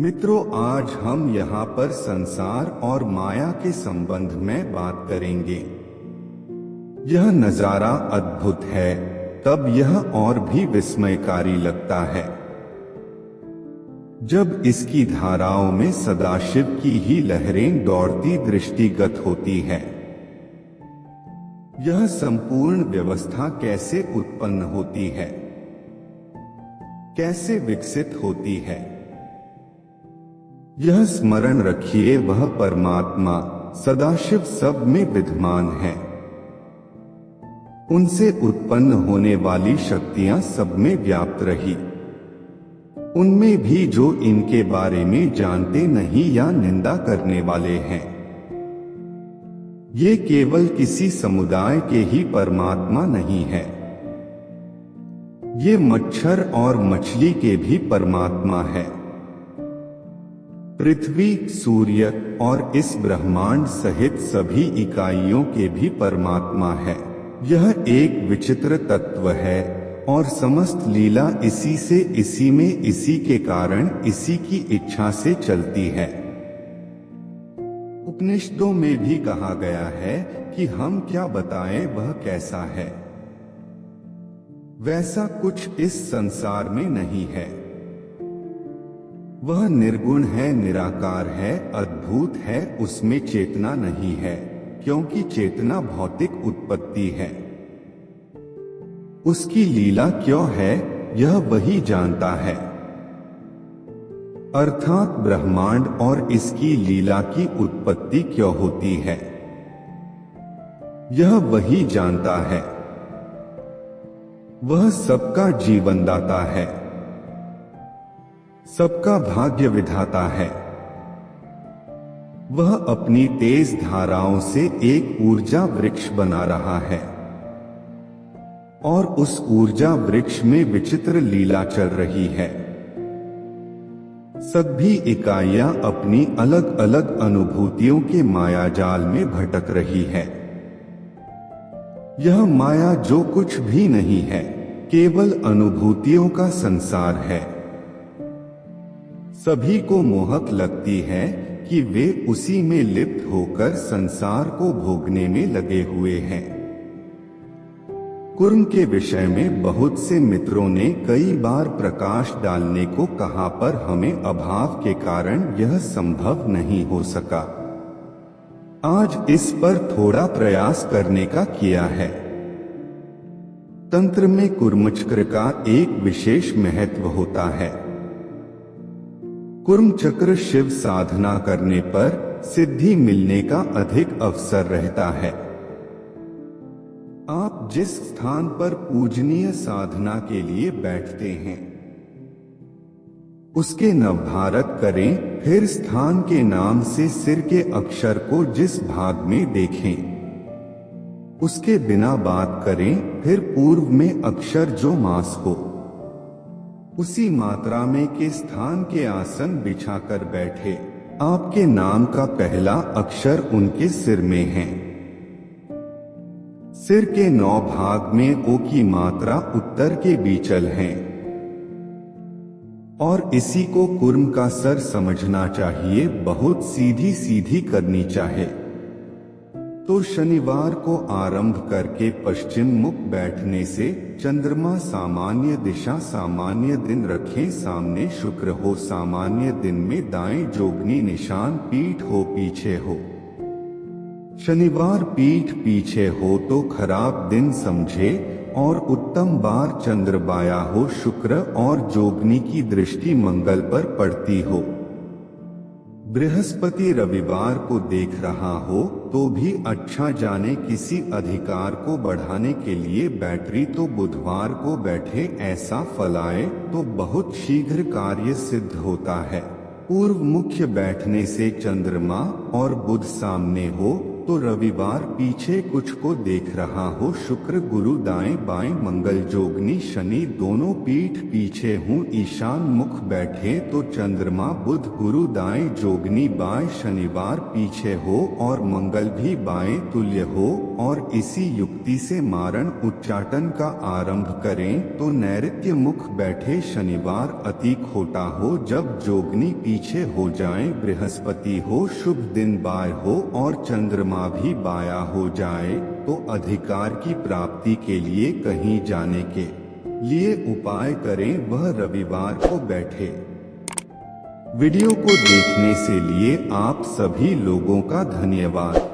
मित्रों, आज हम यहाँ पर संसार और माया के संबंध में बात करेंगे। यह नजारा अद्भुत है, तब यह और भी विस्मयकारी लगता है जब इसकी धाराओं में सदाशिव की ही लहरें दौड़ती दृष्टिगत होती है। यह संपूर्ण व्यवस्था कैसे उत्पन्न होती है, कैसे विकसित होती है, यह स्मरण रखिए, वह परमात्मा सदाशिव सब में विद्यमान है। उनसे उत्पन्न होने वाली शक्तियां सब में व्याप्त रही। उनमें भी जो इनके बारे में जानते नहीं या निंदा करने वाले हैं। ये केवल किसी समुदाय के ही परमात्मा नहीं है, ये मच्छर और मछली के भी परमात्मा है। पृथ्वी, सूर्य और इस ब्रह्मांड सहित सभी इकाइयों के भी परमात्मा है। यह एक विचित्र तत्व है और समस्त लीला इसी से, इसी में, इसी के कारण, इसी की इच्छा से चलती है। उपनिषदों में भी कहा गया है कि हम क्या बताएं, वह कैसा है। वैसा कुछ इस संसार में नहीं है। वह निर्गुण है, निराकार है, अद्भुत है, उसमें चेतना नहीं है, क्योंकि चेतना भौतिक उत्पत्ति है। उसकी लीला क्यों है, यह वही जानता है। अर्थात ब्रह्मांड और इसकी लीला की उत्पत्ति क्यों होती है, यह वही जानता है। वह सबका जीवनदाता है, सबका भाग्य विधाता है। वह अपनी तेज धाराओं से एक ऊर्जा वृक्ष बना रहा है और उस ऊर्जा वृक्ष में विचित्र लीला चल रही है। सभी इकाइयां अपनी अलग अलग अनुभूतियों के मायाजाल में भटक रही है। यह माया जो कुछ भी नहीं है, केवल अनुभूतियों का संसार है। सभी को मोहक लगती है कि वे उसी में लिप्त होकर संसार को भोगने में लगे हुए हैं। कुर्म के विषय में बहुत से मित्रों ने कई बार प्रकाश डालने को कहा, पर हमें अभाव के कारण यह संभव नहीं हो सका। आज इस पर थोड़ा प्रयास करने का किया है। तंत्र में कुर्म चक्र का एक विशेष महत्व होता है। कुर्म चक्र शिव साधना करने पर सिद्धि मिलने का अधिक अवसर रहता है। आप जिस स्थान पर पूजनीय साधना के लिए बैठते हैं, उसके नवभारत करें, फिर स्थान के नाम से सिर के अक्षर को जिस भाग में देखें, उसके बिना बात करें, फिर पूर्व में अक्षर जो मास हो, उसी मात्रा में के स्थान के आसन बिछाकर बैठे। आपके नाम का पहला अक्षर उनके सिर में है। सिर के 9 भाग में ओ की मात्रा उत्तर के बीचल है और इसी को कुर्म का सर समझना चाहिए। बहुत सीधी सीधी करनी चाहे तो शनिवार को आरंभ करके पश्चिम मुख बैठने से चंद्रमा सामान्य दिशा, सामान्य दिन रखें, सामने शुक्र हो, सामान्य दिन में दाएं जोगनी निशान, पीठ हो पीछे हो। शनिवार पीठ पीछे हो तो खराब दिन समझे और उत्तम बार चंद्र बाया हो, शुक्र और जोगनी की दृष्टि मंगल पर पड़ती हो। बृहस्पति रविवार को देख रहा हो तो भी अच्छा जाने, किसी अधिकार को बढ़ाने के लिए बैटरी तो बुधवार को बैठे, ऐसा फलाए तो बहुत शीघ्र कार्य सिद्ध होता है। पूर्व मुख्य बैठने से चंद्रमा और बुध सामने हो तो रविवार पीछे कुछ को देख रहा हो, शुक्र गुरु दाएं बाएं, मंगल जोगनी शनि दोनों पीठ पीछे हूँ, ईशान मुख बैठे तो चंद्रमा बुध गुरु दाएं जोगनी बाएं, शनिवार पीछे हो और मंगल भी बाएं तुल्य हो और इसी युक्ति से मारण उच्चाटन का आरंभ करें तो नैऋत्य मुख बैठे शनिवार अति खोटा हो, जब जोगनी पीछे हो जाए, बृहस्पति हो, शुभ दिन बाय हो और चंद्रमा भी बाया हो जाए तो अधिकार की प्राप्ति के लिए कहीं जाने के लिए उपाय करें, वह रविवार को बैठे। वीडियो को देखने से लिए आप सभी लोगों का धन्यवाद।